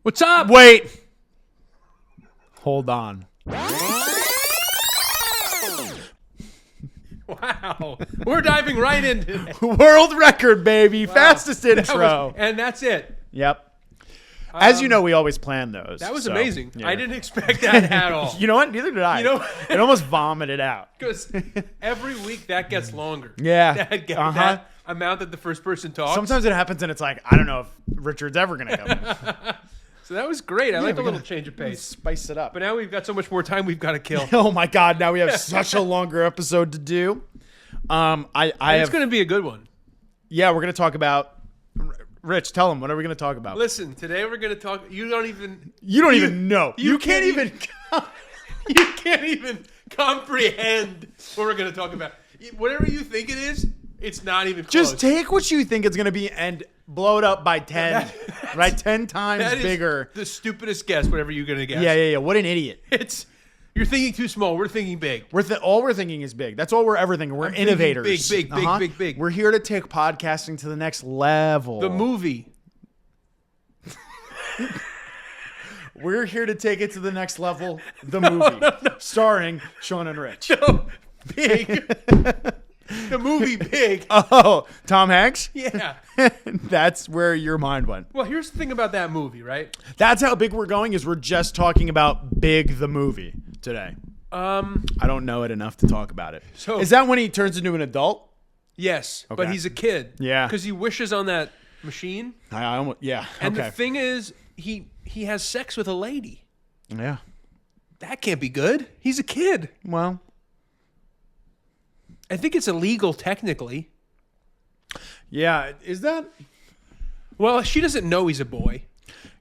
What's up? Wait. Hold on. Wow. We're diving right into it. World record, baby. Wow. Fastest intro. And that's it. Yep. As you know, we always plan those. That was so, amazing. yeah. I didn't expect that at all. You know what? Neither did I. You know- it almost vomited out. Because every week that gets longer. Yeah. That amount that the first person talks. Sometimes it happens and it's like, I don't know if Richard's ever going to come. So that was great. I like a we little gotta change of pace. Spice it up. But now we've got so much more time we've got to kill. Oh my God. Now we have such a longer episode to do. It's going to be a good one. Yeah, we're going to talk about. Rich, tell them, what are we going to talk about? Listen, today we're going to talk. You don't even know. You can't even. You can't even comprehend what we're going to talk about. Whatever you think it is, it's not even close. Just take what you think it's going to be and blow it up by 10. Right? 10 times that is bigger. the stupidest guess, whatever you're going to guess. Yeah. What an idiot. You're thinking too small. We're thinking big. All we're thinking is big. That's all we're ever thinking. We're innovators. Big. We're here to take podcasting to the next level. The movie. We're here to take it to the next level. The movie. No. Starring Sean and Rich. No, Big. The movie Big. Oh, Tom Hanks? Yeah. That's where your mind went. Well, here's the thing about that movie, right? That's how big we're going, is we're just talking about Big the movie today. I don't know it enough to talk about it. So is that when he turns into an adult? Yes, Okay. but he's a kid. Yeah. Because he wishes on that machine. I almost, yeah. And okay. the thing is, he has sex with a lady. Yeah. That can't be good. He's a kid. Well, I think it's illegal technically. yeah. Is that? Well, she doesn't know he's a boy.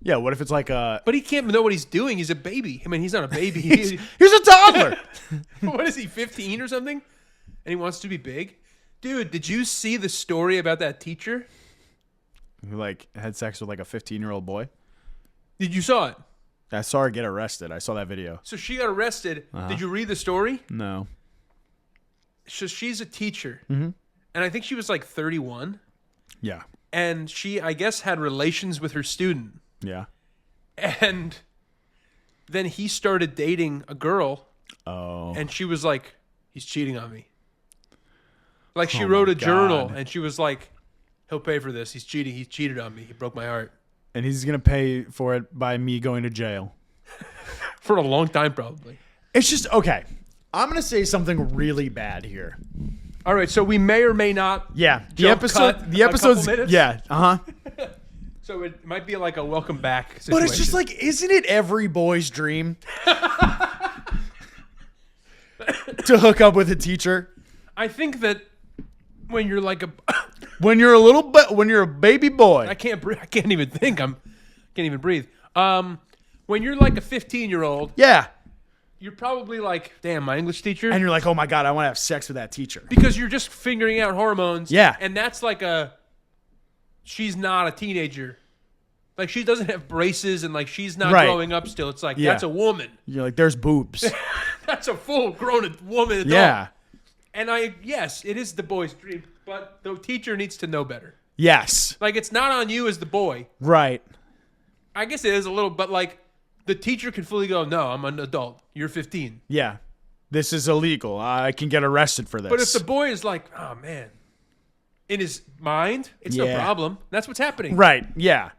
Yeah. What if it's like a? But he can't know what he's doing. He's a baby. I mean, he's not a baby. Here's a toddler. What is he, 15 or something? And he wants to be big? Dude, did you see the story about that teacher? Who like had sex with like a 15-year-old boy? Did you saw it? I saw her get arrested. I saw that video. So she got arrested. Did you read the story? No. So she's a teacher. Mm-hmm. And I think she was like 31. Yeah. And she, I guess, had relations with her student. Yeah. And then he started dating a girl. Oh. And she was like, he's cheating on me. Like she Oh wrote my a journal God. and she was like, he'll pay for this. He's cheating. He cheated on me. He broke my heart. And he's gonna pay for it by me going to jail. For a long time, probably. It's just okay. I'm gonna say something really bad here. All right, so we may or may not. Yeah. Jump cut The a episode's couple minutes? yeah. Uh-huh. So it might be like a welcome back situation. But it's just like, isn't it every boy's dream to hook up with a teacher? I think that when you're like a, When you're when you're a baby boy. I can't breathe. I can't even think. Can't even breathe. When you're like a 15-year-old, Yeah. you're probably like, damn, my English teacher. And you're like, oh my God, I want to have sex with that teacher. Because you're just figuring out hormones. Yeah. And that's like she's not a teenager. Like she doesn't have braces and like she's not Right. growing up still. It's like, Yeah. that's a woman. You're like, there's boobs. That's a full-grown woman. Adult. Yeah. And yes, it is the boy's dream, but the teacher needs to know better. Yes. Like it's not on you as the boy. Right. I guess it is a little, but like the teacher can fully go, no, I'm an adult. You're 15. Yeah. This is illegal. I can get arrested for this. But if the boy is like, oh man, in his mind, it's no Yeah. problem. That's what's happening. Right. Yeah.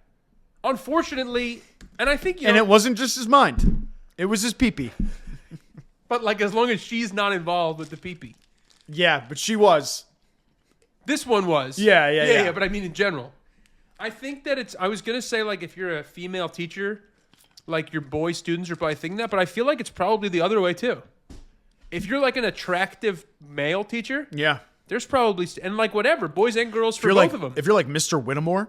Unfortunately, and I think, And it wasn't just his mind. It was his pee-pee. but like as long as she's not involved with the pee-pee. Yeah, but she was. This one was. Yeah. But I mean in general. I think that I was going to say like if you're a female teacher, like your boy students are probably thinking that, but I feel like it's probably the other way too. If you're like an attractive male teacher, Yeah. there's probably, and like whatever, boys and girls for You're both like, of them. if you're like Mr. Whittemore.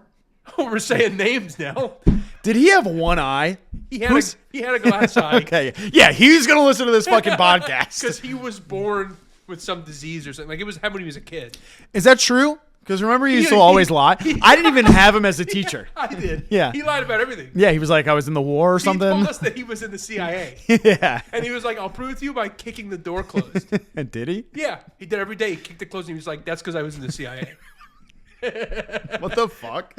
We're saying names now. Did he have one eye? He had a glass eye. Okay. Yeah, he's going to listen to this fucking podcast. Because he was born with some disease or something. Like it was happened when he was a kid. Is that true? Because remember, he used to He- always lie. I didn't even have him as a teacher. I did. Yeah. He lied about everything. Yeah, he was like, I was in the war or He something. told us that he was in the CIA. Yeah. And he was like, I'll prove it to you by kicking the door closed. Did he? Yeah. He did every day. He kicked it closed and he was like, that's because I was in the CIA. What the fuck?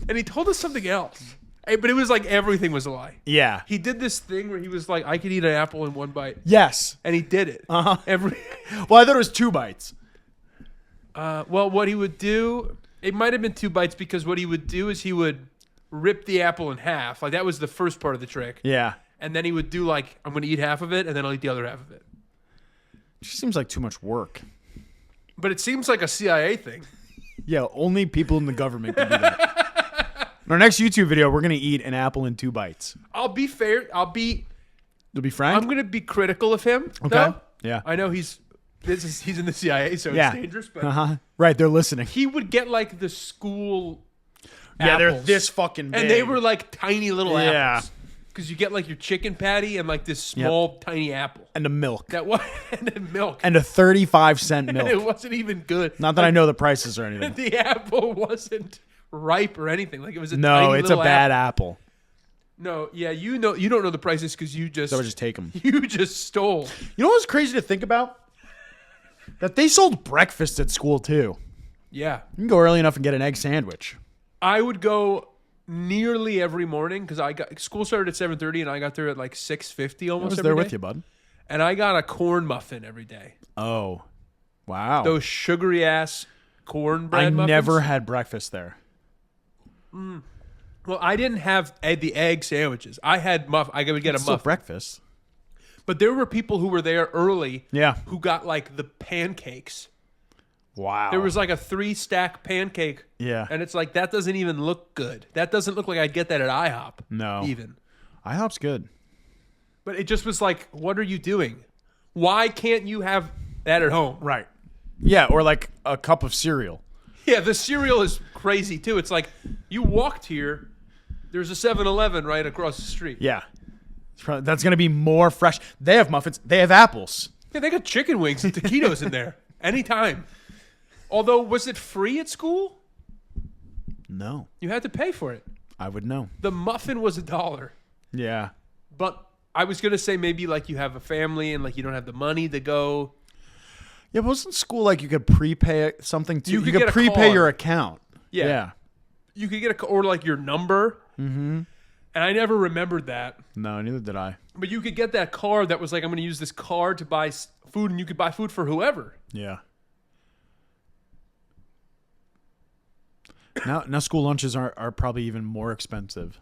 And he told us something else. But it was like everything was a lie. Yeah. He did this thing where he was like, I could eat an apple in one bite. Yes. And he did it. Uh-huh. Every. Well, I thought it was 2 bites. Well, what he would do, it might have been 2 bites because what he would do is he would rip the apple in half. Like that was the first part of the trick. Yeah. And then he would do like, I'm going to eat half of it and then I'll eat the other half of it. Just seems like too much work. But it seems like a CIA thing. Yeah, only people in the government can do that. In our next YouTube video, we're going to eat an apple in 2 bites. I'll be fair. You'll be frank? I'm going to be critical of him. Okay. Though. Yeah. I know he's in the CIA, so Yeah. it's dangerous. But Uh-huh. Right, they're listening. he would get like the school Yeah, they're apples. this fucking big. And they were like tiny little Yeah. apples. Because you get like your chicken patty and like this small tiny apple. And a milk. That was and then milk. And a 35-cent And it milk. wasn't even good. Not that I know the prices or anything. The apple wasn't ripe or anything. Like it was a No, tiny it's a little bad apple. apple. No, yeah, you don't know the prices because you just So I just take them. you just stole. You know what's crazy to think about? That they sold breakfast at school, too. Yeah. You can go early enough and get an egg sandwich. I would go nearly every morning because school started at 7:30 and I got there at like 6:50 I almost was every there day. with you, bud. And I got a corn muffin every day. Oh. Wow. Those sugary ass cornbread I muffins. never had breakfast there. Well, I didn't have the egg sandwiches. I had I would get a Still muffin. breakfast. But there were people who were there early Yeah. who got like the pancakes. Wow. There was like a 3-stack pancake. Yeah. And it's like, that doesn't even look good. That doesn't look like I'd get that at IHOP. No. Even. IHOP's good. But it just was like, what are you doing? Why can't you have that at home? Right. Yeah, or like a cup of cereal. Yeah, the cereal is crazy too. It's like, you walked here, there's a 7-Eleven right across the street. Yeah. That's going to be more fresh. They have muffins. They have apples. Yeah, they got chicken wings and taquitos in there. Anytime. Although, was it free at school? No. You had to pay for it. I would know. The muffin was $1. Yeah. But I was going to say maybe like you have a family and like you don't have the money to go. Yeah, but wasn't school like you could prepay something too? You could get a prepay card. your account. Yeah. Yeah. You could get or like your number. Mm-hmm. And I never remembered that. No, neither did I. But you could get that card that was like, I'm going to use this card to buy food, and you could buy food for whoever. Yeah. Now school lunches are probably even more expensive.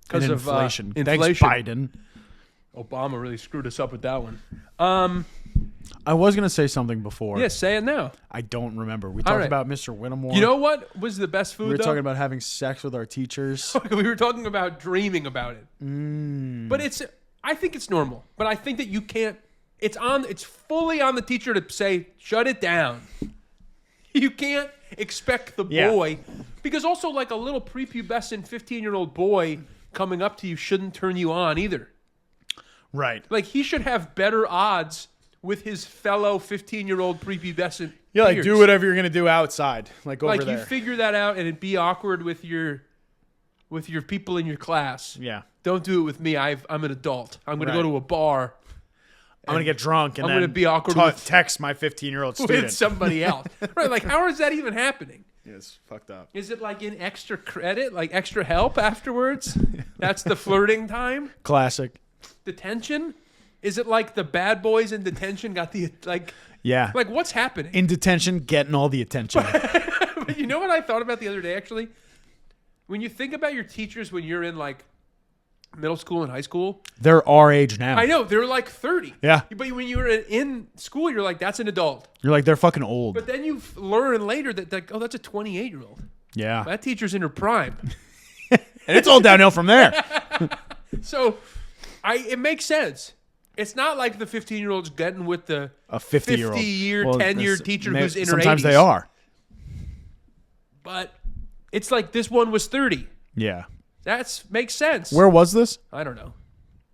Because And of inflation. inflation. Thanks, Biden. Obama really screwed us up with that one. I was going to say something before. Yeah, say it now. I don't remember. We talked right. about Mr. Whittemore. You know what was the best food, we were though? talking about having sex with our teachers. We were talking about dreaming about it. But I think it's normal. But I think that you can't, it's fully on the teacher to say, shut it down. You can't expect the boy, because also like a little prepubescent 15-year-old boy coming up to you shouldn't turn you on either. Right. Like he should have better odds with his fellow 15-year-old prepubescent Yeah, like peers. do whatever you're going to do outside. Like over Like there. you figure that out and it'd be awkward with your people in your class. Yeah. Don't do it with me. I'm an adult. I'm going to go Right. to a bar I'm going to get drunk and I'm then gonna be awkward with- text my 15-year-old student. with somebody else. Right? Like, how is that even happening? Yeah, it's fucked up. Is it like in extra credit, like extra help afterwards? That's the flirting time? Classic. Detention? Is it like the bad boys in detention got the like what's happening? In detention, getting all the attention. But you know what I thought about the other day, actually? When you think about your teachers when you're in like middle school and high school, They're our age now. I know they're like 30. Yeah. But when you were in school, you're like, that's an adult. You're like, they're fucking old. But then you learn later that like, oh, that's a 28-year-old. Yeah. That teacher's in her prime. And it's all downhill from there. So it makes sense. It's not like the 15-year-old's getting with the A 50-year-old. 50-year, tenured teacher who's in her 80s. Sometimes they are. But it's like this one was 30. Yeah. That makes sense. Where was this? I don't know.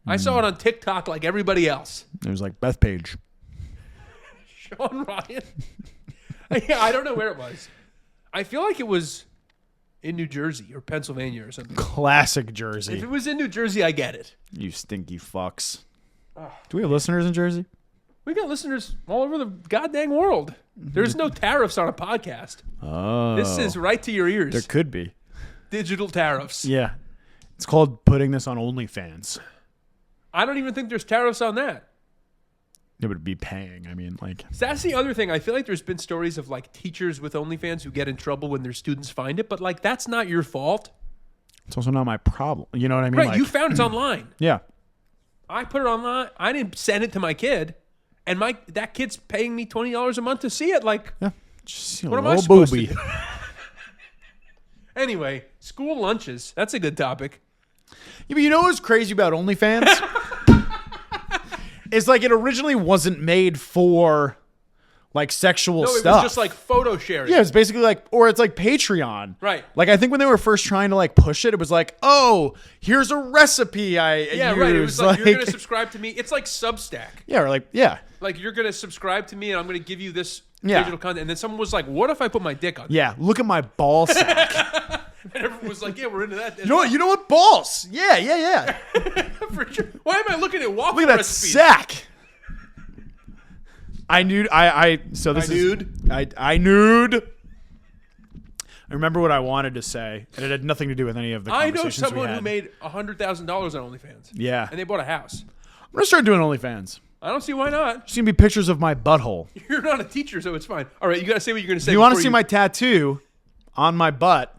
I saw it on TikTok like everybody else. It was like Bethpage. Sean Ryan. Yeah, I don't know where it was. I feel like it was in New Jersey or Pennsylvania or something. Classic If Jersey. it was in New Jersey, I get it. You stinky fucks. Do we have listeners in Jersey? We got listeners all over the goddamn world. There's no tariffs on a podcast. Oh. This is right to your ears. There could be. Digital tariffs. Yeah. It's called putting this on OnlyFans. I don't even think there's tariffs on that. It would be paying. I mean, like, So that's the other thing. I feel like there's been stories of like teachers with OnlyFans who get in trouble when their students find it, but like that's not your fault. it's also not my problem. You know what I mean? Right, Like, you found it's online. yeah. I put it online. I didn't send it to my kid, and that kid's paying me $20 a month to see it. Like, Yeah. Just, what am I little supposed booby. to do? Anyway, school lunches. That's a good topic. Yeah, but you know what's crazy about OnlyFans? It's like it originally wasn't made for like sexual No, it stuff. was just like photo sharing. yeah, it's basically like, or it's like Patreon. Right. Like I think when they were first trying to like push it, it was like, oh, here's a recipe I Yeah, use. right. It was like you're gonna subscribe to me. It's like Substack. yeah, or like yeah. Like you're gonna subscribe to me, and I'm gonna give you this Yeah. digital content. And then someone was like, "What if I put my dick on?" Yeah, look at my ball sack. And everyone was like, "Yeah, we're into that." You know what? Balls. Yeah. For sure. Why am I looking at waffle Look at that recipes? sack. I nude. So this I is nude? I nude. I remember what I wanted to say, and it had nothing to do with any of the I know conversations we someone who had. made $100,000 on OnlyFans. Yeah. And they bought a house. I'm gonna start doing OnlyFans. I don't see why not. It's gonna be pictures of my butthole. You're not a teacher, so it's fine. All right, you gotta say what you're gonna say. If you want to before see my tattoo on my butt,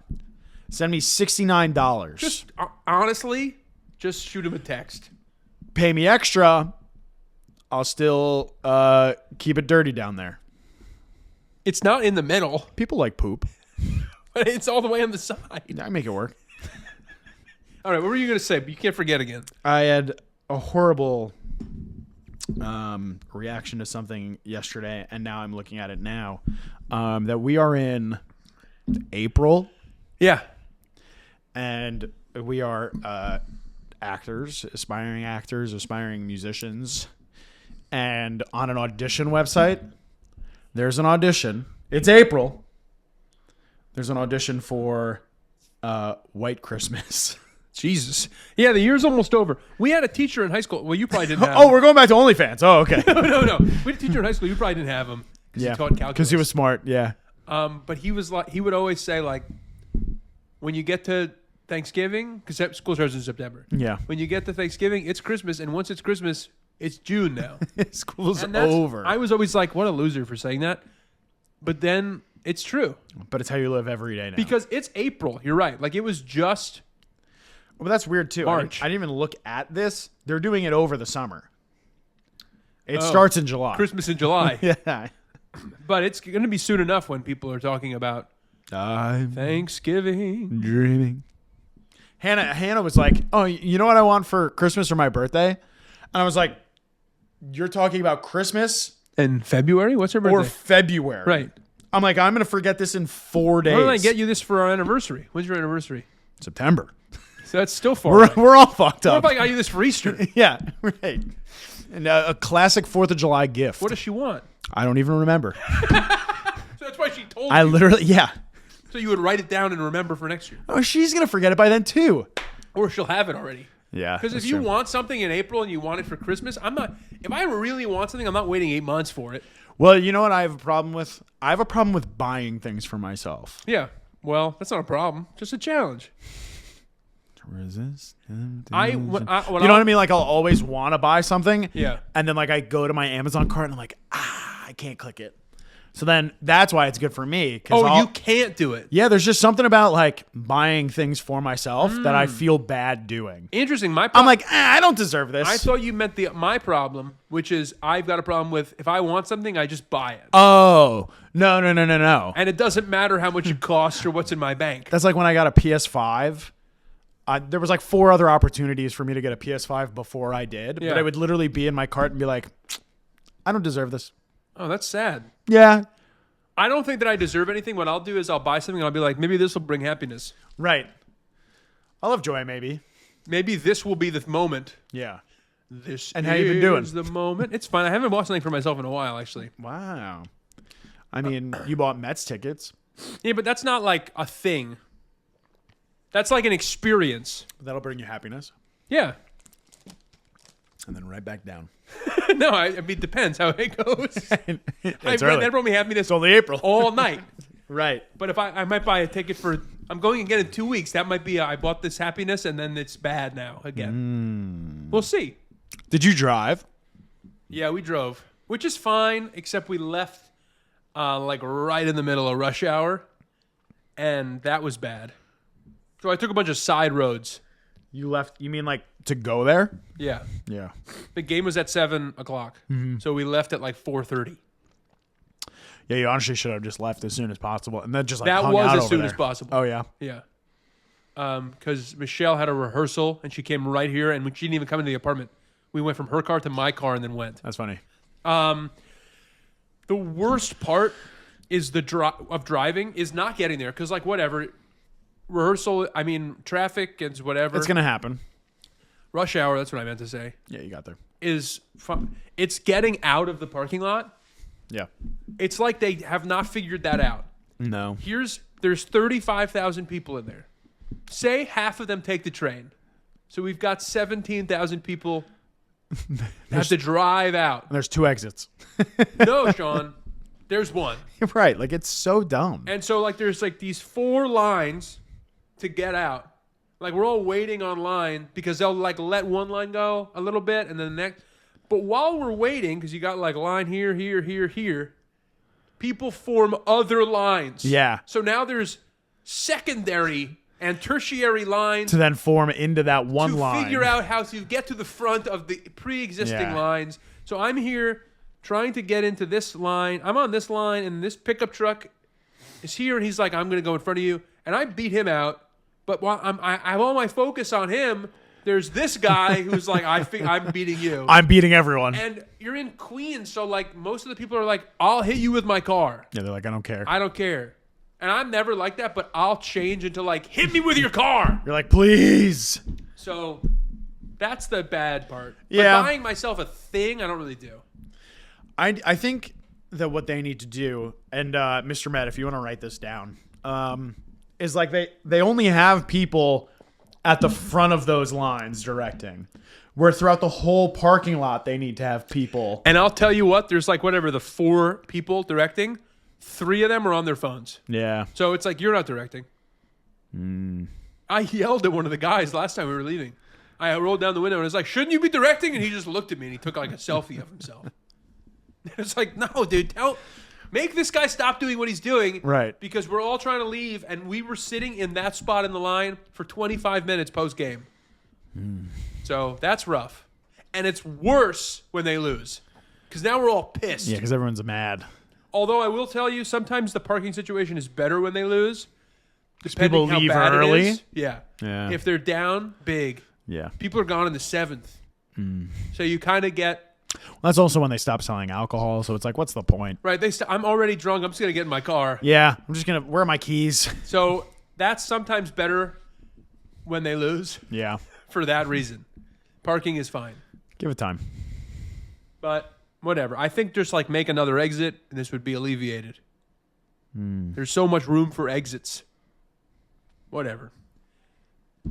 send me $69. Just honestly, just shoot him a text. Pay me extra. I'll still keep it dirty down there. It's not in the middle, People like poop. but it's all the way on the side. I make it work. All right, what were you gonna say? But you can't forget again. I had a horrible reaction to something yesterday, and now I'm looking at it now. That we are in April, Yeah. and we are aspiring musicians, and on an audition website, there's an audition. It's April. There's an audition for White Christmas. Jesus. Yeah, the year's almost over. We had a teacher in high school. Well, you probably didn't have Oh, him. we're going back to OnlyFans. Oh, okay. No. We had a teacher in high school. You probably didn't have him. Yeah, he taught calculus. because he was smart. Yeah. But he was like, he would always say like, when you get to Thanksgiving, because school starts in September. Yeah. When you get to Thanksgiving, it's Christmas, and once it's Christmas, it's June now. School's And that's- over. I was always like, what a loser for saying that. But then it's true But it's how you live every day now. because it's April. You're right. Like it was just Well, that's weird too. March. I didn't even look at this. They're doing it over the summer. It Oh. starts in July. Christmas in July. Yeah. But it's going to be soon enough when people are talking about I'm Thanksgiving. dreaming. Hannah was like, "Oh, you know what I want for Christmas or my birthday?" And I was like, "You're talking about Christmas In February? What's her birthday? or February?" Right. I'm like, "I'm gonna forget this in 4 days." Why don't I get you this for our anniversary? When's your anniversary? September? So that's still far We're, away. we're all fucked What up. if I got you this for Easter? Yeah, right. And a classic 4th of July gift. What does she want? I don't even remember. So that's why she told I you. literally, yeah. So you would write it down and remember for next year. Oh, she's gonna forget it by then too. Or she'll have it already. Yeah. Because if you want something in April and you want it for Christmas, I'm not. If I really want something, I'm not waiting 8 months for it. Well, you know what I have a problem with? I have a problem with buying things for myself. Yeah. Well, that's not a problem. Just a challenge. Resist. When you know what I mean? Like I'll always want to buy something. Yeah. And then like I go to my Amazon cart and I'm like, I can't click it. So then that's why it's good for me. Oh, you can't do it. Yeah, there's just something about like buying things for myself that I feel bad doing. Interesting. I'm like, I don't deserve this. I thought you meant my problem, which is I've got a problem with if I want something, I just buy it. Oh, no. And it doesn't matter how much it costs or what's in my bank. That's like when I got a PS5. There was like 4 other opportunities for me to get a PS5 before I did. Yeah. But I would literally be in my cart and be like, I don't deserve this. Oh, that's sad. Yeah. I don't think that I deserve anything. What I'll do is I'll buy something and I'll be like, maybe this will bring happiness. Right. I'll have joy maybe. Maybe this will be the moment. Yeah. This And how you been doing? is the moment. It's fine. I haven't bought something for myself in a while, actually. Wow. I mean, you bought Mets tickets. Yeah, but that's not like a thing. That's like an experience. That'll bring you happiness. Yeah. And then right back down. No, I mean, it depends how it goes. It's That early. brought me happiness It's only April. all night. Right. But if I might buy a ticket for I'm going again in 2 weeks. That might be I bought this happiness and then it's bad now again. We'll see. Did you drive? Yeah, we drove, which is fine, except we left like right in the middle of rush hour, and that was bad. So I took a bunch of side roads. You left. You mean like to go there? Yeah. Yeah. The game was at 7:00, so we left at like 4:30. Yeah, you honestly should have just left as soon as possible, and then just like That hung was out as over soon there. as possible. Oh yeah. Yeah. Because Michelle had a rehearsal, and she came right here, and she didn't even come into the apartment. We went from her car to my car and then went. That's funny. The worst part is of driving is not getting there, because like whatever, rehearsal, I mean traffic and whatever. It's gonna happen. Rush hour, that's what I meant to say, Yeah, you got there. is fun. It's getting out of the parking lot. Yeah. It's like they have not figured that out. No. There's 35,000 people in there. Say half of them take the train. So we've got 17,000 people have to drive out. And there's 2 exits. No, Sean, there's one. Right. Like it's so dumb. And so like there's like these 4 lines to get out. Like we're all waiting on line because they'll like let one line go a little bit and then the next. But while we're waiting, because you got like line here, here, here, here, people form other lines. Yeah. So now there's secondary and tertiary lines To then form into that one to line. figure out how to get to the front of the pre-existing Yeah. lines. So I'm here trying to get into this line. I'm on this line, and this pickup truck is here, and he's like, I'm going to go in front of you. And I beat him out. But while I have all my focus on him, there's this guy who's like, I'm beating you. I'm beating everyone. And you're in Queens, so like most of the people are like, I'll hit you with my car. Yeah, they're like, I don't care. I don't care. And I'm never like that, but I'll change into like, hit me with your car. You're like, please. So that's the bad part. Yeah. But buying myself a thing, I don't really do. I think that what they need to do, and Mr. Met, if you want to write this down, is like they only have people at the front of those lines directing, where throughout the whole parking lot they need to have people. And I'll tell you what, there's like whatever, the 4 people directing, 3 of them are on their phones. Yeah. So it's like, you're not directing. I yelled at one of the guys last time we were leaving. I rolled down the window and I was like, shouldn't you be directing? And he just looked at me and he took like a selfie of himself. It's like, no, dude, make this guy stop doing what he's doing. Right. Because we're all trying to leave, and we were sitting in that spot in the line for 25 minutes post-game. So that's rough. And it's worse when they lose. Because now we're all pissed. Yeah, because everyone's mad. Although I will tell you, sometimes the parking situation is better when they lose. People Depending how leave bad early? It is. Yeah. Yeah. If they're down big, Yeah. people are gone in the 7th. So you kind of get... That's also when they stop selling alcohol, so it's like, what's the point? Right, I'm already drunk. I'm just going to get in my car. Yeah, I'm just going to... Where are my keys? So that's sometimes better when they lose Yeah. for that reason. Parking is fine. Give it time. But whatever. I think just like make another exit and this would be alleviated. There's so much room for exits. Whatever.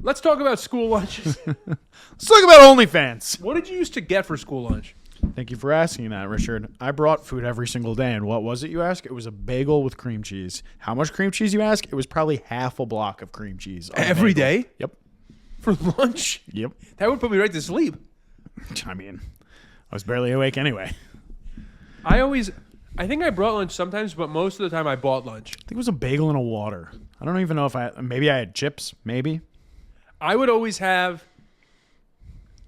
Let's talk about school lunches. Let's talk about OnlyFans. What did you used to get for school lunch? Thank you for asking that, Richard. I brought food every single day, and what was it, you ask? It was a bagel with cream cheese. How much cream cheese, you ask? It was probably half a block of cream cheese. on a Every bagel. day? Yep. For lunch? Yep. That would put me right to sleep. I mean, I was barely awake anyway. I think I brought lunch sometimes, but most of the time I bought lunch. I think it was a bagel and a water. I don't even know if maybe I had chips, maybe. I would always have,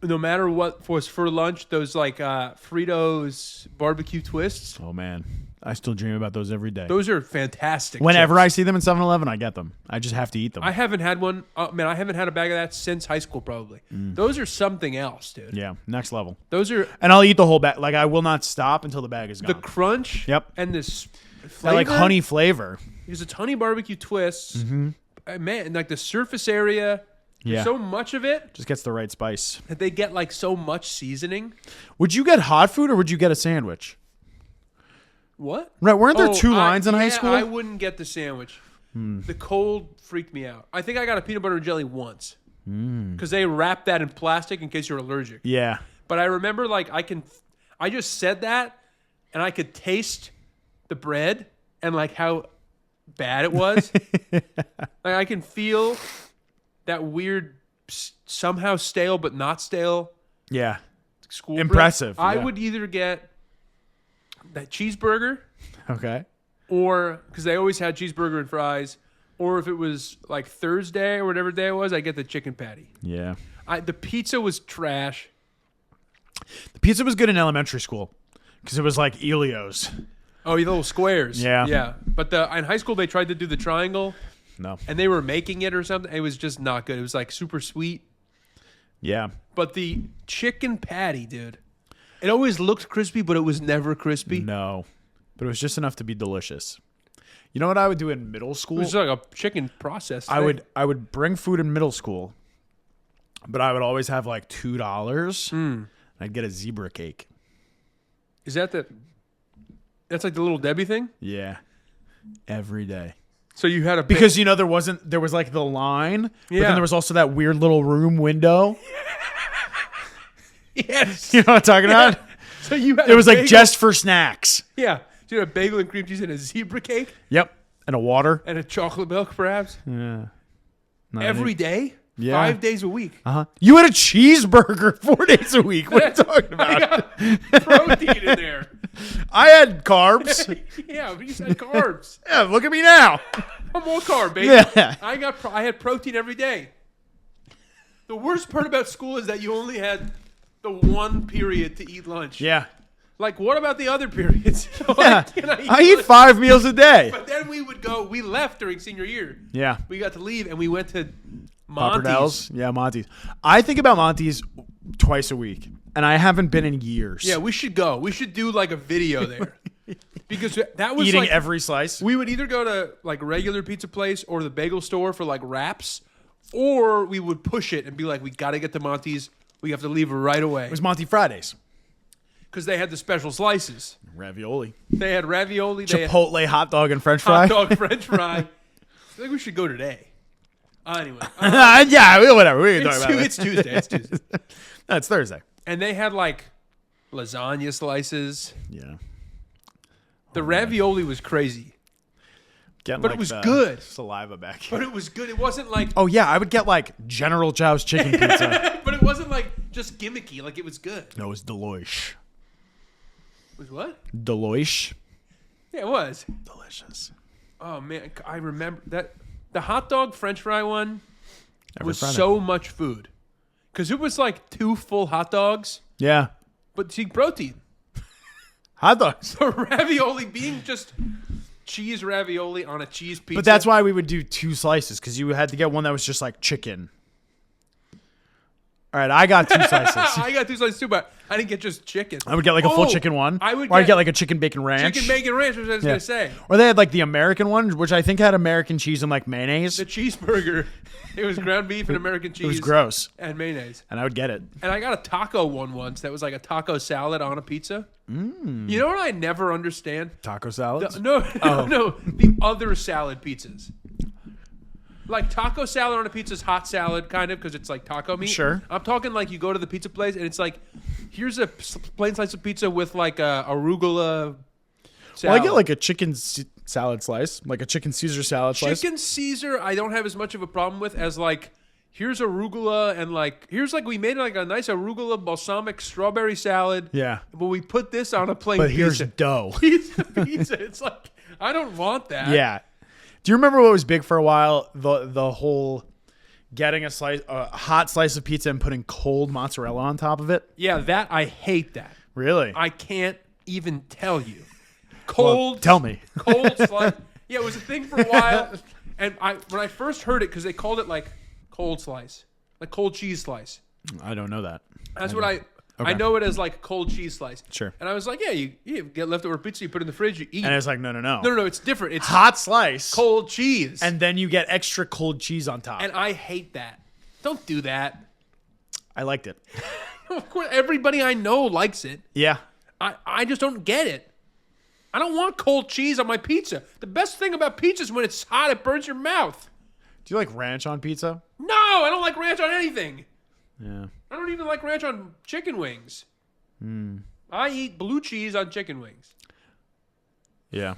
no matter what was for lunch, those like Fritos barbecue twists. Oh, man. I still dream about those every day. Those are fantastic. Whenever chips. I see them in 7-Eleven, I get them. I just have to eat them. I haven't had one. I haven't had a bag of that since high school, probably. Those are something else, dude. Yeah, next level. Those are And I'll eat the whole bag. Like, I will not stop until the bag is the gone. crunch. Yep. And this That, flavor. like, honey flavor. Because it's honey barbecue twists. Man, like the surface area. Yeah. There's so much of it Just gets the right spice. that they get like so much seasoning. Would you get hot food or would you get a sandwich? What? Right, weren't there 2 lines in high yeah, school? I wouldn't get the sandwich. The cold freaked me out. I think I got a peanut butter and jelly once. Because they wrap that in plastic in case you're allergic. Yeah. But I remember like I just said that and I could taste the bread and like how bad it was. Like I can feel that weird, somehow stale but not stale Yeah. school bread. Impressive, I yeah. would either get that cheeseburger, Okay. or because they always had cheeseburger and fries, or if it was like Thursday or whatever day it was, I get the chicken patty. Yeah. The pizza was trash. The pizza was good in elementary school because it was like Elio's. Oh, the little squares. Yeah. Yeah. But in high school, they tried to do the triangle, No. and they were making it or something. It was just not good. It was like super sweet. Yeah. But the chicken patty, dude, it always looked crispy, but it was never crispy. No. But it was just enough to be delicious. You know what I would do in middle It school? was like a chicken process. I would bring food in middle school, but I would always have like $2. And I'd get a zebra cake. Is that that's like the little Debbie thing? Yeah. Every day. So you had a Because there was like the line, but Yeah. then there was also that weird little room window. yes. You know what I'm talking about? So you had It was like bagel. just for snacks. Yeah. So you had a bagel and cream cheese and a zebra cake Yep. And a water. and a chocolate milk, perhaps, Yeah. every day, Yeah. 5 days a week. Uh-huh. You had a cheeseburger 4 days a week. What are you talking I about? got protein in there. I had carbs. Yeah, but you said carbs. Yeah, look at me now. I'm all carb, baby. Yeah. I had protein every day. The worst part about school is that you only had the one period to eat lunch. Yeah. Like, what about the other periods? Yeah. Can I eat lunch? 5 meals a day. But then we left during senior year. Yeah. We got to leave and we went to Monty's. Pappardell's? Yeah, Monty's. I think about Monty's twice a week, and I haven't been in years. Yeah, we should go. We should do like a video there. Because that was Eating like, every slice. we would either go to like regular pizza place or the bagel store for like wraps, or we would push it and be like, we got to get to Monty's. We have to leave right away. It was Monty Fridays. Because they had the special slices. Ravioli. They had ravioli. They had Chipotle hot dog and French fry. hot dog, French fry. I think we should go today. Anyway, Yeah, whatever. We can talk about it. it's Tuesday. It's Tuesday. No, it's Thursday. And they had like lasagna slices. Yeah. The ravioli was crazy, Getting but like it was the good. Saliva back. But it was good. It wasn't like, Oh yeah, I would get like General Chow's chicken pizza. but it wasn't like just gimmicky. Like it was good. No, it was Deloitte. It was what? Deloitte. Yeah, it was. Delicious. Oh man, I remember that the hot dog French fry one Every was Friday. so much food because it was like 2 full hot dogs, Yeah. but see protein. Hot dogs. The ravioli being just cheese ravioli on a cheese pizza. But that's why we would do 2 slices, because you had to get one that was just like chicken. All right, I got 2 slices. I got 2 slices too, but I didn't get just chicken. I would get like a full Oh, chicken one. I would or I'd get get like a chicken bacon ranch. chicken bacon ranch, which I was Yeah. gonna say. Or they had like the American one, which I think had American cheese and like mayonnaise. The cheeseburger. It was ground beef and American cheese. It was gross, And mayonnaise. and I would get it. And I got a taco one once that was like a taco salad on a pizza. You know what I never understand? Taco salads. No, Oh. no, the other salad pizzas. Like taco salad on a pizza is hot salad, kind of, because it's like taco meat. Sure. I'm talking like you go to the pizza place and it's like, here's a plain slice of pizza with like a arugula salad. Well, I get like a chicken salad slice, like a chicken Caesar salad slice. Chicken Caesar, I don't have as much of a problem with as like, here's arugula and like, here's like, we made like a nice arugula balsamic strawberry salad. Yeah. But we put this on a plain But pizza. here's dough. Pizza. It's like, I don't want that. Yeah. Do you remember what was big for a while? The whole getting a hot slice of pizza and putting cold mozzarella on top of it. Yeah, that, I hate that. Really? I can't even tell you. Well, Cold. tell me. Cold slice. Yeah, it was a thing for a while. And when I first heard it, because they called it like cold slice, like cold cheese slice. I don't know that. That's what I Okay. know it as like cold cheese slice. Sure. And I was like, yeah, you get leftover pizza, you put it in the fridge, you eat. And it's like, no. No, it's different. It's Hot slice. cold cheese. And then you get extra cold cheese on top. And I hate that. Don't do that. I liked it. Of course, everybody I know likes it. Yeah. I just don't get it. I don't want cold cheese on my pizza. The best thing about pizza is when it's hot, it burns your mouth. Do you like ranch on pizza? No, I don't like ranch on anything. Yeah. I don't even like ranch on chicken wings. I eat blue cheese on chicken wings. Yeah.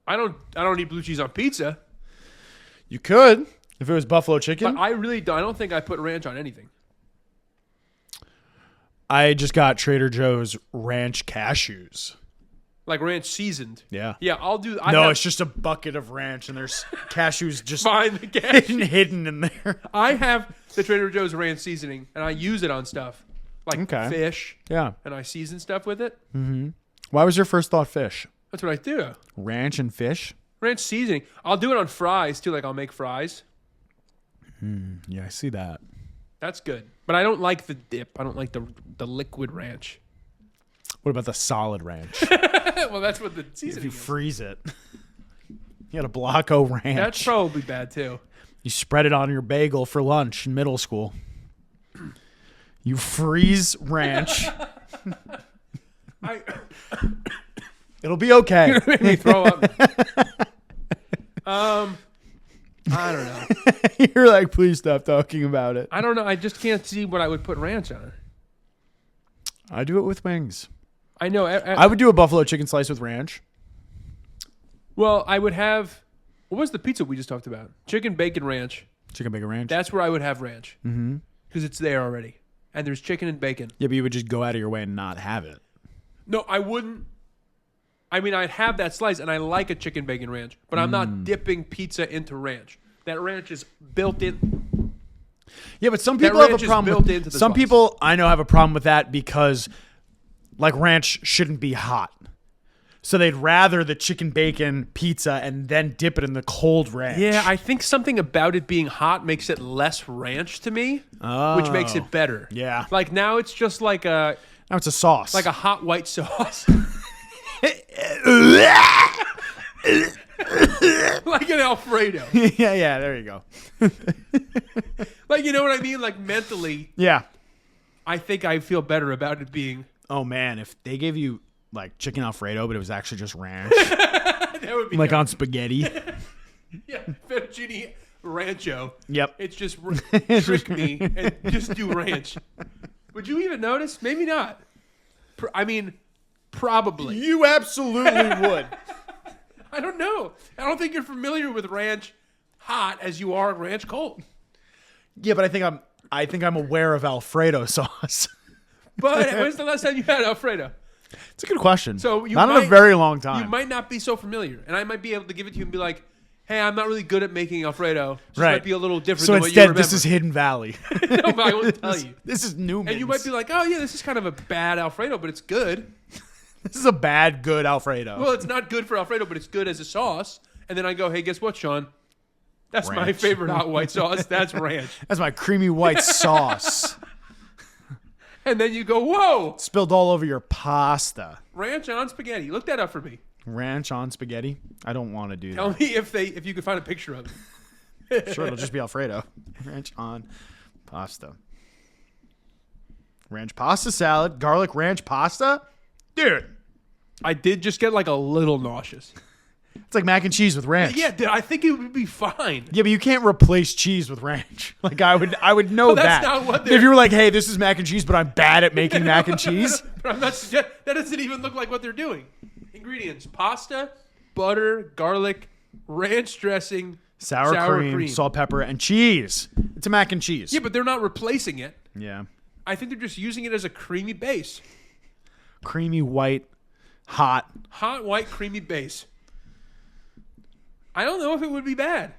I don't eat blue cheese on pizza, You could if it was buffalo chicken. but I really don't. I don't think I put ranch on anything. I just got Trader Joe's ranch cashews. Like ranch seasoned. Yeah. Yeah, I'll do. It's just a bucket of ranch, and there's cashews just fine the gas. hidden in there. I have the Trader Joe's ranch seasoning, and I use it on stuff like Okay. fish, Yeah. and I season stuff with it. Why was your first thought fish? That's what I do. Ranch and fish? Ranch seasoning. I'll do it on fries too. Like I'll make fries. Yeah, I see that. That's good. But I don't like the dip. I don't like the liquid ranch. What about the solid ranch? Well, that's what the If seasoning you is. freeze it. You got a Blanco ranch. That's probably bad too. You spread it on your bagel for lunch in middle school. You freeze ranch. I It'll be okay. made me throw up. I don't know. You're like, please stop talking about it. I don't know. I just can't see what I would put ranch on. I do it with wings. I know. I would do a buffalo chicken slice with ranch. Well, I would have. What was the pizza we just talked about? Chicken bacon ranch. Chicken bacon ranch. That's where I would have ranch. Mm-hmm. Because it's there already. And there's chicken and bacon. Yeah, but you would just go out of your way and not have it. No, I wouldn't. I mean, I'd have that slice, and I like a chicken bacon ranch, but I'm not dipping pizza into ranch. That ranch is built in. Yeah, but some That people have a ranch is problem built with into the some slice. people I know have a problem with that because like ranch shouldn't be hot. So they'd rather the chicken bacon pizza and then dip it in the cold ranch. Yeah, I think something about it being hot makes it less ranch to me, which makes it better. Yeah. Like now it's just like a Now it's a sauce. like a hot white sauce. Like an Alfredo. yeah, there you go. Like, you know what I mean? Like mentally, Yeah. I think I feel better about it being. Oh man, if they gave you like chicken Alfredo, but it was actually just ranch, That would be like on spaghetti. yeah, fettuccine rancho. Yep. It's just trick me and just do ranch. Would you even notice? Maybe not. I mean, probably. You absolutely would. I don't know. I don't think you're familiar with ranch hot as you are ranch cold. Yeah, but I think I'm aware of Alfredo sauce. But when's the last time you had Alfredo? It's a good question. So you not in might- a very long time. You might not be so familiar, and I might be able to give it to you and be like, "Hey, I'm not really good at making Alfredo. This Right. might be a little different So than what you instead, remember." this is Hidden Valley. No, but I won't tell you. This is Newman's. And you might be like, "Oh yeah, this is kind of a bad Alfredo, but it's good." this is a bad, good Alfredo. Well, it's not good for Alfredo, but it's good as a sauce. And then I go, "Hey, guess what, Sean? That's my Ranch. favorite hot white sauce. That's ranch." That's my creamy white sauce. And then you go, "Whoa, Spilled all over your pasta. ranch on spaghetti." Look that up for me. Ranch on spaghetti? I don't want to do Tell that. me if you can find a picture of it. Sure, it'll just be Alfredo. Ranch on pasta. Ranch pasta salad. Garlic ranch pasta? Dude, I did just get like a little nauseous. it's like mac and cheese with ranch. Yeah, dude, I think it would be fine. Yeah, but you can't replace cheese with ranch. Like I would know that's that. not what If they're- you were like, "Hey, this is mac and cheese, but I'm bad at making mac and cheese." But I'm not. That doesn't even look like what they're doing. Ingredients: pasta, butter, garlic, ranch dressing, Sour cream, salt, pepper, and cheese. It's a mac and cheese. Yeah, but they're not replacing it. Yeah. I think they're just using it as a creamy base. Creamy white, hot. Hot, white, creamy base. I don't know if it would be bad.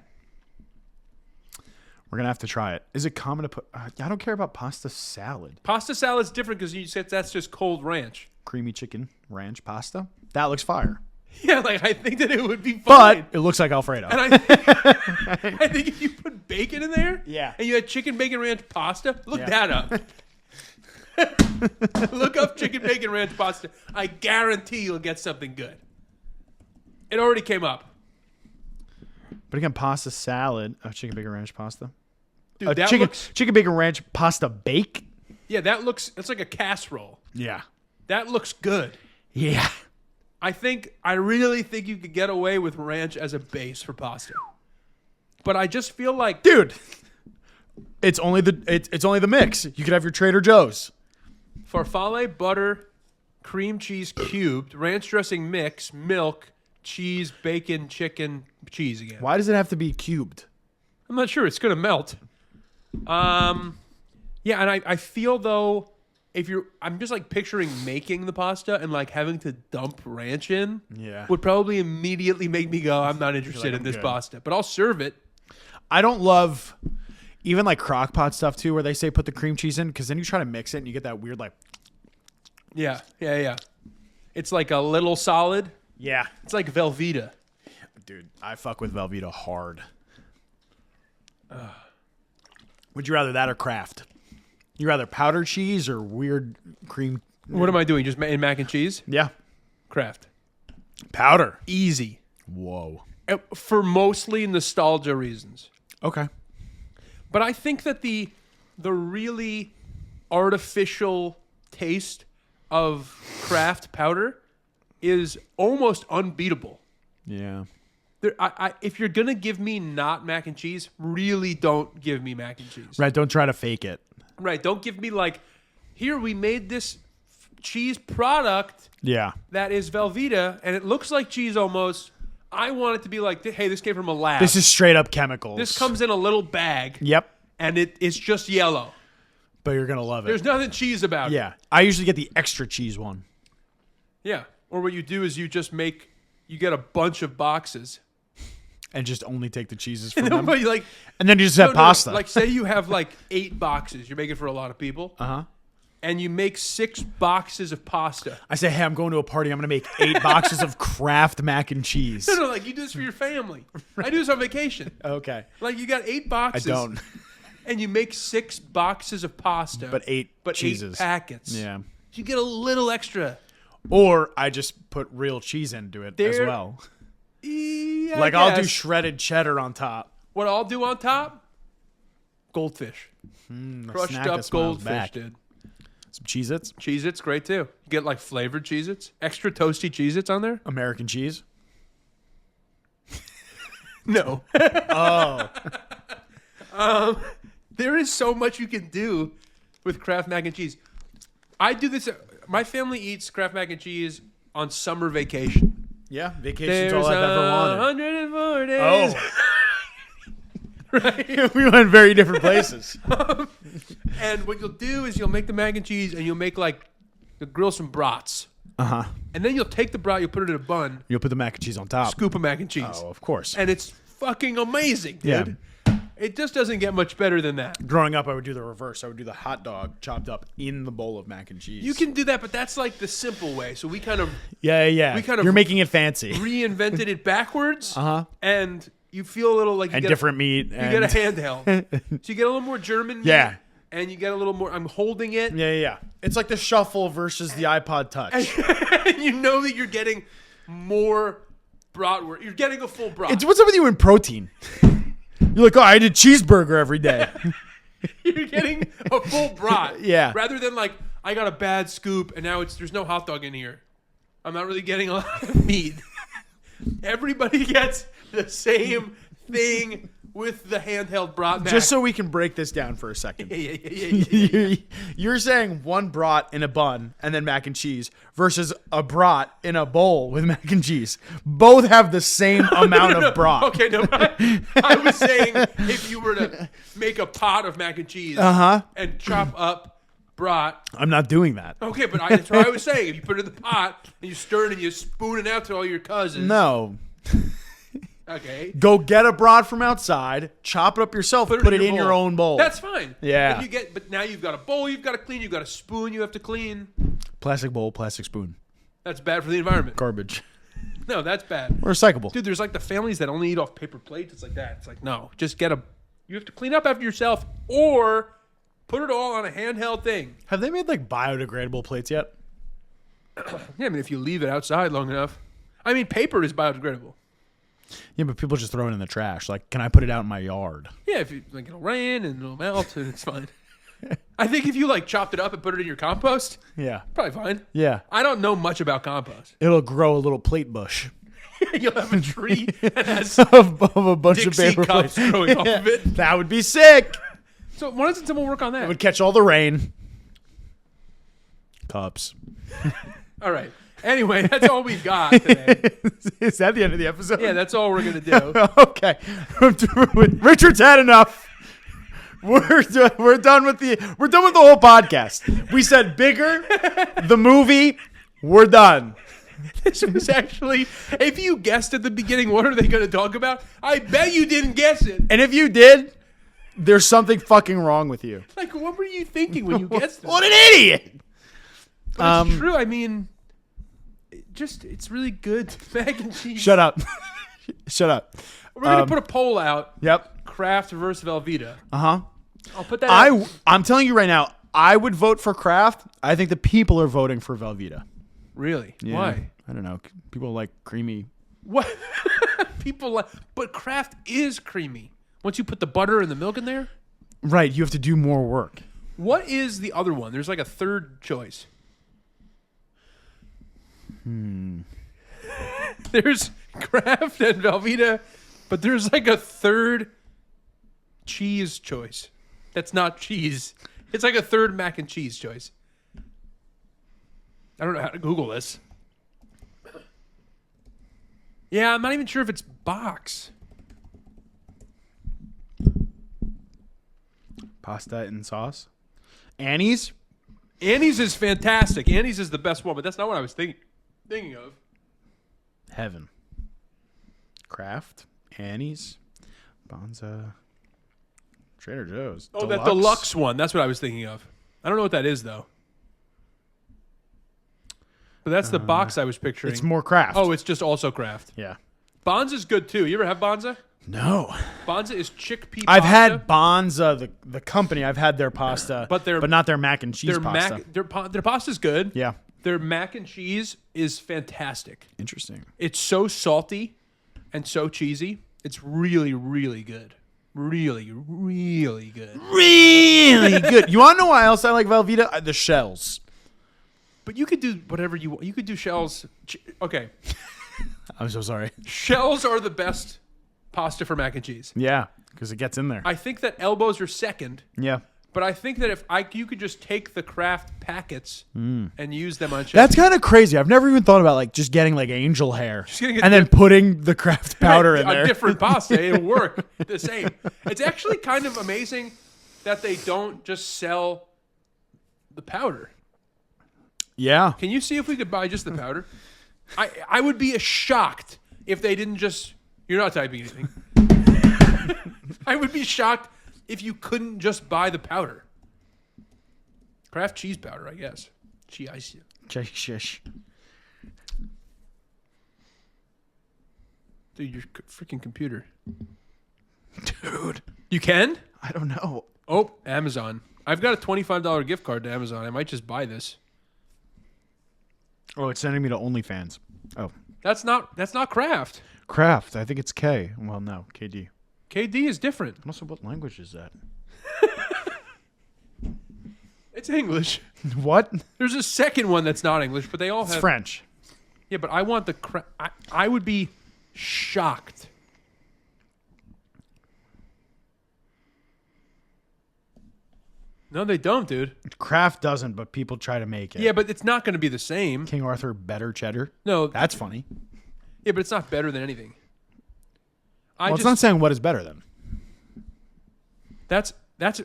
We're gonna have to try it. Is it common to put? I don't care about pasta salad. Pasta salad's different because you said that's just cold ranch. Creamy chicken ranch pasta. That looks fire. Yeah, like I think that it would be But fine. it looks like Alfredo. And I think if you put bacon in there, Yeah. and you had chicken bacon ranch pasta, look Yeah. that up. Look up chicken bacon ranch pasta. I guarantee you'll get something good. It already came up. But again, pasta salad. Oh, chicken bacon ranch pasta. Dude, that chicken looks. chicken bacon ranch pasta bake. Yeah, that looks. It's like a casserole. Yeah. That looks good. Yeah. I really think you could get away with ranch as a base for pasta. But I just feel like, Dude. It's only the mix. You could have your Trader Joe's. farfalle, butter, cream cheese cubed, ranch dressing mix, milk, cheese, bacon, chicken, cheese again. Why does it have to be cubed? I'm not sure. It's gonna melt. Yeah, and I feel though, I'm just like picturing making the pasta and like having to dump ranch in. Yeah. Would probably immediately make me go, I'm not interested in I'm this good. pasta, but I'll serve it. I don't love even like crock pot stuff too, where they say put the cream cheese in, because then you try to mix it and you get that weird like. Yeah. It's like a little solid. Yeah. It's like Velveeta. Dude, I fuck with Velveeta hard. Would you rather that or Kraft? You rather powdered cheese or weird cream? What am I doing? Just in mac and cheese? Yeah. Kraft. Powder. Easy. Whoa. For mostly nostalgia reasons. Okay. But I think that the really artificial taste of Kraft powder is almost unbeatable. Yeah. If you're gonna give me not mac and cheese, really don't give me mac and cheese. Right. Don't try to fake it. Right. Don't give me like, here we made this cheese product Yeah. that is Velveeta and it looks like cheese almost. I want it to be like, hey, this came from a lab. This is straight up chemicals. This comes in a little bag. Yep. And it's just yellow. But you're gonna love it. There's nothing cheese about it. Yeah. I usually get the extra cheese one. Yeah. Or what you do is you get a bunch of boxes. And just only take the cheeses from them. But you like, And then you just have pasta. Like say you have like 8 boxes. You're making for a lot of people. Uh-huh. And you make 6 boxes of pasta. I say, hey, I'm going to a party. I'm going to make 8 boxes of Kraft mac and cheese. No, like you do this for your family. I do this on vacation. Okay. Like you got 8 boxes. I don't. And you make 6 boxes of pasta. But 8 cheeses. 8 packets. Yeah. You get a little extra. Or I just put real cheese into it as well. Yeah, Like I'll do shredded cheddar on top. What I'll do on top? Goldfish. Crushed snack that up smiles goldfish, back. dude. Some Cheez-Its. Cheez-Its, great too. You get like flavored Cheez-Its. Extra toasty Cheez-Its on there? American cheese. No. Oh. There is so much you can do with Kraft mac and cheese. I do this. My family eats Kraft mac and cheese on summer vacation. Yeah, vacation's all I've ever wanted. 104 days. Oh. Right? We went very different places. And what you'll do is you'll make the mac and cheese and you'll make you'll grill some brats. Uh-huh. And then you'll take the brat, you'll put it in a bun, You'll put the mac and cheese on top. scoop of mac and cheese. Oh, of course. And it's fucking amazing, Yeah. dude. It just doesn't get much better than that. Growing up, I would do the reverse. I would do the hot dog chopped up in the bowl of mac and cheese. You can do that, but that's like the simple way. So we kind of Yeah. we kind of- You're making it fancy. reinvented it backwards. Uh-huh. And you feel a little like you And get different meat. You get a handheld. So you get a little more German meat. Yeah. And you get a little more. I'm holding it. Yeah. It's like the shuffle versus the iPod Touch. And you know that you're getting more bratwurst. You're getting a full brat. It's what's up with you in protein? You're like, oh, I eat a cheeseburger every day. You're getting a full brat. Yeah. Rather than like, I got a bad scoop and now there's no hot dog in here. I'm not really getting a lot of meat. Everybody gets the same thing with the handheld brat mac. Just so we can break this down for a second. Yeah. You're saying one brat in a bun and then mac and cheese versus a brat in a bowl with mac and cheese. Both have the same amount of brat. Okay, no. I was saying if you were to make a pot of mac and cheese and chop up brat. I'm not doing that. Okay, but that's what I was saying. If you put it in the pot and you stir it and you spoon it out to all your cousins. No. Okay. Go get a brat from outside, chop it up yourself, put it in your own bowl. That's fine. Yeah. But now you've got a bowl you've got to clean. You've got a spoon you have to clean. Plastic bowl, plastic spoon. That's bad for the environment. Garbage. No, that's bad. Recyclable. Dude, there's like the families that only eat off paper plates. It's like that. It's like, no, just you have to clean up after yourself or put it all on a handheld thing. Have they made like biodegradable plates yet? Yeah, I mean, if you leave it outside long enough. I mean, paper is biodegradable. Yeah, but people just throw it in the trash. Like, can I put it out in my yard? Yeah, if you like, it'll rain and it'll melt and it's fine. I think if you like chopped it up and put it in your compost, Yeah. probably fine. Yeah. I don't know much about compost. It'll grow a little plate bush You'll have a tree that has of a bunch Dixie of paper cups plates. growing off of it. That would be sick. So why doesn't someone work on that? It would catch all the rain. Cups. All right. Anyway, that's all we got today. Is that the end of the episode? Yeah, that's all we're gonna do. Okay. Richard's had enough. We're done with the whole podcast. We said bigger, the movie, we're done. This was actually, if you guessed at the beginning, what are they going to talk about? I bet you didn't guess it. And if you did, there's something fucking wrong with you. Like, what were you thinking when you guessed it? What an idiot! But it's true. I mean, it's really good mac and cheese. Shut up. Shut up. We're going to put a poll out. Yep. Kraft versus Velveeta. Uh-huh. I'll put that out. I'm telling you right now, I would vote for Kraft. I think the people are voting for Velveeta. Really? Yeah. Why? I don't know. People like creamy. What? People like, but Kraft is creamy. Once you put the butter and the milk in there. Right. You have to do more work. What is the other one? There's like a third choice. There's Kraft and Velveeta, but there's like a third cheese choice. That's not cheese. It's like a third mac and cheese choice. I don't know how to Google this. Yeah, I'm not even sure if it's box. Pasta and sauce. Annie's? Annie's is fantastic. Annie's is the best one, but that's not what I was thinking of. Heaven. Kraft. Annie's. Bonza. Trader Joe's. Oh, that deluxe one. That's what I was thinking of. I don't know what that is, though. But that's the box I was picturing. It's more Kraft. Oh, it's just also Kraft. yeah. Bonza's good, too. You ever have Bonza? No. Bonza is chickpea pasta. I've had Bonza, the company. I've had their pasta, But not their mac and cheese their pasta. their pasta's good. Yeah. Their mac and cheese is fantastic. Interesting. It's so salty and so cheesy. It's really, really good. Really, really good. Really good. You want to know why else I like Velveeta? The shells. But you could do whatever you want. You could do shells. Okay. I'm so sorry. Shells are the best pasta for mac and cheese. Yeah, because it gets in there. I think that elbows are second, Yeah. but I think that if you could just take the Kraft packets and use them on shells. That's kind of crazy. I've never even thought about like just getting like angel hair getting and then putting the Kraft powder in a there. different pasta. It'll work the same. It's actually kind of amazing that they don't just sell the powder. Yeah. Can you see if we could buy just the powder? I would be shocked if they didn't just... You're not typing anything. I would be shocked if you couldn't just buy the powder. Kraft cheese powder, I guess. Cheese. Shish. Dude, your freaking computer. Dude. You can? I don't know. Oh, Amazon. I've got a $25 gift card to Amazon. I might just buy this. Oh, it's sending me to OnlyFans. Oh. That's not Kraft. Kraft. I think it's K. Well, no. KD. KD is different. Also, what language is that? It's English. What? There's a second one that's not English, but they all It's have... French. Yeah, but I want the... I would be shocked. No, they don't, dude. Kraft doesn't, but people try to make it. Yeah, but it's not going to be the same. King Arthur better cheddar. No. That's funny. Yeah, but it's not better than anything. Well, it's not saying what is better then. That's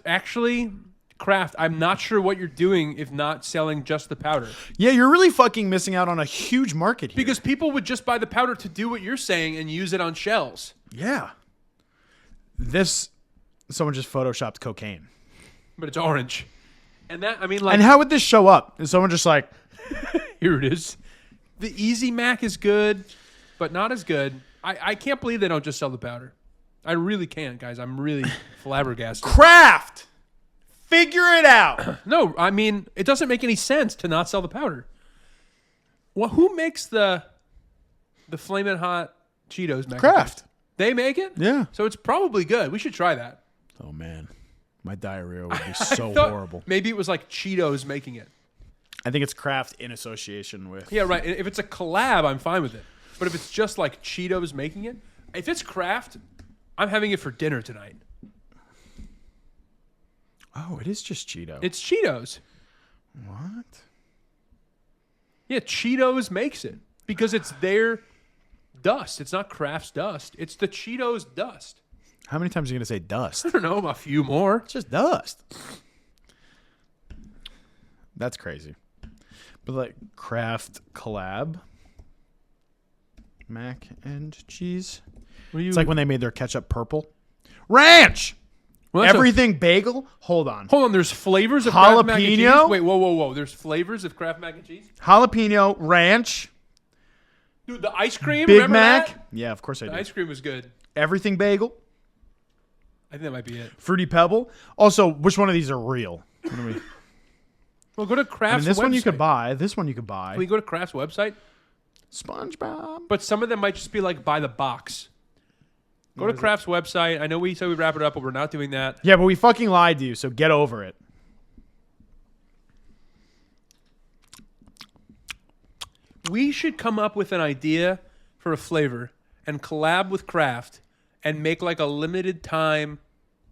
actually Kraft. I'm not sure what you're doing if not selling just the powder. Yeah, you're really fucking missing out on a huge market here. Because people would just buy the powder to do what you're saying and use it on shells. Yeah. Someone just photoshopped cocaine. But it's orange. And that, I mean, like... And how would this show up? Is someone just like... Here it is. The Easy Mac is good, but not as good. I can't believe they don't just sell the powder. I really can't, guys. I'm really flabbergasted. Kraft! Figure it out! No, I mean, it doesn't make any sense to not sell the powder. Well, who makes the Flamin' Hot Cheetos mac and Kraft. cheese? They make it? Yeah. So it's probably good. We should try that. Oh, man. My diarrhea would be so Thought horrible. Maybe it was like Cheetos making it. I think it's Kraft in association with... Yeah, right. If it's a collab, I'm fine with it. But if it's just like Cheetos making it, if it's Kraft, I'm having it for dinner tonight. Oh, it is just Cheeto. It's Cheetos. What? Yeah, Cheetos makes it because it's their dust. It's not Kraft's dust. It's the Cheetos dust. How many times are you gonna say dust? I don't know, a few more. It's just dust. That's crazy. But like Kraft collab, mac and cheese. It's like when they made their ketchup purple. Ranch. Well, Everything bagel. Hold on. Hold on, there's flavors of Kraft mac and cheese. Jalapeno? Wait, whoa. There's flavors of Kraft mac and cheese? Jalapeno ranch. Dude, the ice cream, Big remember Mac. that? Yeah, of course I The do. ice cream was good. Everything bagel. I think that might be it. Fruity Pebble. Also, which one of these are real? What do we? Well, go to I Kraft's mean, this website. one you could buy. This one you could buy. Can we go to Kraft's website? SpongeBob. But some of them might just be like by the box. Go to Kraft's website. I know we said we wrap it up, but we're not doing that. Yeah, but we fucking lied to you, so get over it. We should come up with an idea for a flavor and collab with Kraft and make like a limited time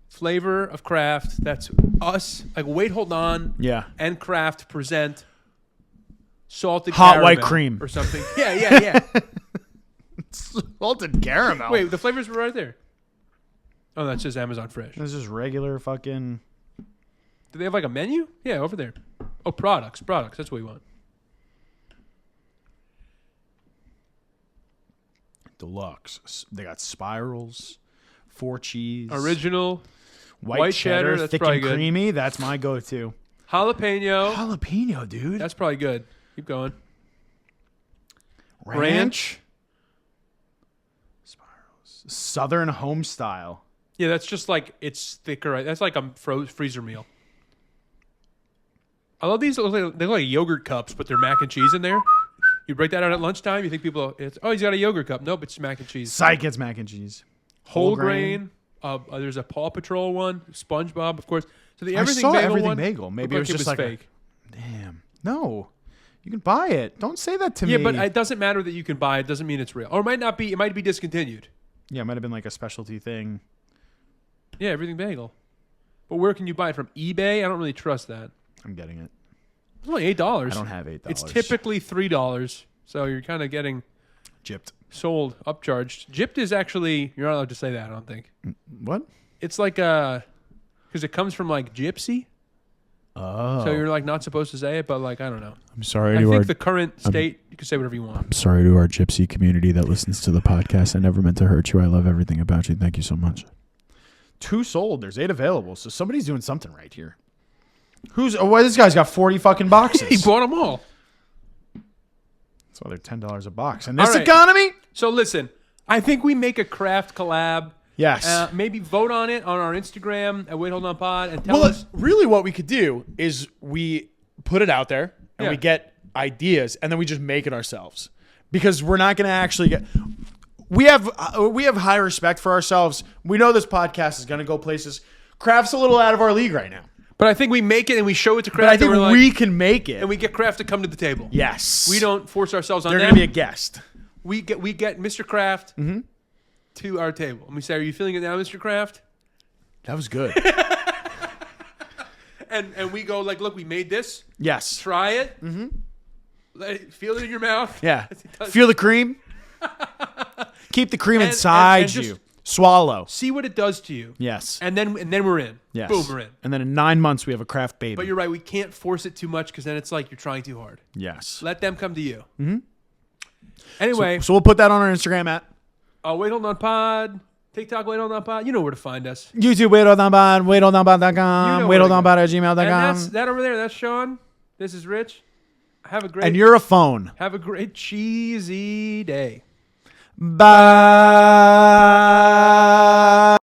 flavor of Kraft that's us, like Wait Hold On Yeah. and Kraft present salted Hot white caramel cream. or something. Yeah. Salted caramel. Wait, the flavors were right there. Oh, that's just Amazon Fresh. This is regular fucking. Do they have like a menu? Yeah, over there. Oh, products. That's what we want. Deluxe. They got spirals, 4 cheese, Original, white cheddar, that's thick probably and good. creamy. That's my go-to. jalapeno. Jalapeno, dude. That's probably good. Keep going. Ranch. Spirals. Southern home style. Yeah, that's just like it's thicker. Right? That's like a freezer meal. I love these. They look like yogurt cups, but they're mac and cheese in there. You break that out at lunchtime. You think people? He's got a yogurt cup. Nope, it's mac and cheese. Psych, it's mac and cheese. Whole grain. There's a Paw Patrol one. SpongeBob, of course. So the everything I saw bagel everything one bagel. Maybe looked it was just like fake. Damn. No. You can buy it. Don't say that to me. Yeah, but it doesn't matter that you can buy it. Doesn't mean it's real. Or it might not be. It might be discontinued. Yeah, it might have been like a specialty thing. Yeah, everything bagel. But where can you buy it from? eBay? I don't really trust that. I'm getting it. It's only $8. I don't have $8. It's typically $3. So you're kind of getting gypped. sold, upcharged. Gypped is actually, you're not allowed to say that, I don't think. What? It's like because it comes from like gypsy. Oh. So you're like not supposed to say it, but like, I don't know. I'm sorry I to think the current state, you can say whatever you want. I'm sorry to our gypsy community that listens to the podcast. I never meant to hurt you. I love everything about you. Thank you so much. 2 sold. There's 8 available. So somebody's doing something right here. Why this guy's got 40 fucking boxes? He bought them all. That's why they're $10 a box. In this All right. economy? So listen, I think we make a Kraft collab. Yes. Maybe vote on it on our Instagram at Wait Hold On Pod and tell Well, us. really what we could do is we put it out there and Yeah. we get ideas and then we just make it ourselves. Because we're not going to actually get... We have high respect for ourselves. We know this podcast is going to go places. Kraft's a little out of our league right now. But I think we make it and we show it to Kraft. But I think and we're we like, can make it. and we get Kraft to come to the table. Yes. We don't force ourselves on They're them. going to be a guest. We get Mr. Kraft to our table. And we say, "Are you feeling it now, Mr. Kraft?" That was good. And we go like, "Look, we made this. Yes. Try it. Feel it in your mouth. Yeah. Feel the cream. Keep the cream And inside just you. Swallow. See what it does to you. Yes. And then we're in. Yes. Boom, we're in. And then in 9 months, we have a Kraft baby. But you're right. We can't force it too much because then it's like you're trying too hard. Yes. Let them come to you. Anyway, So we'll put that on our Instagram at Wait Hold On Pod, TikTok, Wait Hold On Pod. You know where to find us. YouTube, waitholdonpod, waitholdonpod.com, You know where to go. waitholdonpod at And that's gmail.com. that over there. That's Sean. This is Rich. Have a great And you're a phone. Have a great cheesy day. Bye.